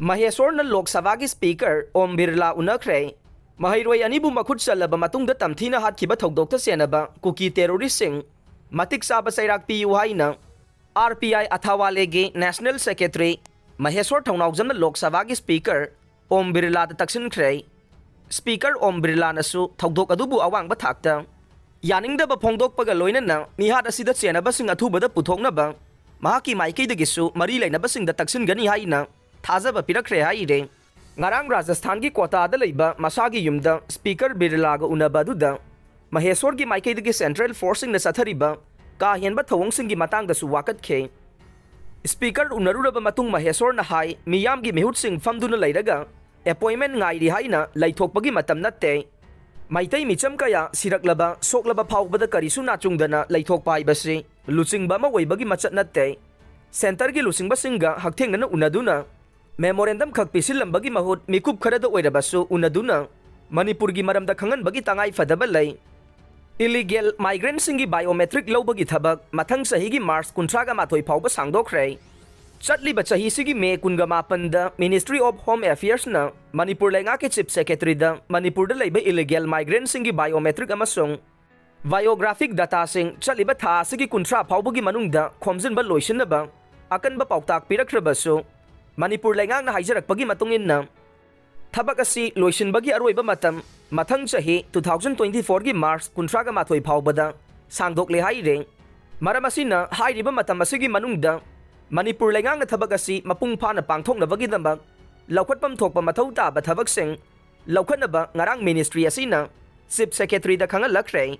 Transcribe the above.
Maheswarna Lok Sabha gi Speaker Om Birla unakre Mahiroi anibu makhut salaba matungda tamthina hatkiba thogdokta senaba kuki terrorist sing matik saba sairak piu haina RPI Athawalege National Secretary Maheswar Thongnaujamna Lok Sabha gi Speaker Om Birla da taksin khrei Speaker Om Birla nasu thogdok adubu awangba thakta yaningdaba phongdokpaga loinana mihat asida senaba sing athubada puthoknaba mahaki maikedagisu mari lainaba singda taksin gani haina थाजब पिरख्रे हाइरे ngarang Rajasthan gi kota da leiba masagi yumda Speaker Birla ga unabaduda Maheswar gi maikei gi Central Forcing na sathariba ka hienba thawong sing gi matang da su wakat khe Speaker unaruraba matung Maheswar na hai miyam gi mehut sing famduna leiraga appointment ngai ri haina laithokpagi matam natte maitai micham kaya siraklaba soklaba phawbada karisu na chungdana laithokpai basi luchingba ma weibagi machat natte center gi luchingba singa hakthengna unaduna Memorandum khak pisilambagi mahut mikup kharada oirabasu unaduna Manipur gi maramda khangan bagi tangai fadaba lay illegal migrant singi biometric lobagi thabak mathang sahi gi March 19 mathoi phawba sangdokre chatli ba chahi sigi me 18 da Ministry of Home Affairs na Manipur lenga ke Chief Secretary da Manipur da leiba illegal migrant singi biometric amasung biographic data sing chatli ba tha sigi 19 phawbagi manungda khomjin ba loisin ba akan ba pautak pirakhrabasu Manipur lengang na haijarakpagi matungin na thabak asi loisinbagi aroiba matam mathang chahi 2024 gi March 19 mathoi phawbada sangdokle haire maram asina hairiba matam asigi manungda Manipur lengang na thabak asi mapung phana pangthoknabagi dambak laukhatpam thokpa mathau ta ba thabak sing laukhatnaba ngarang ministry asina Chief Secretary da khangal lakre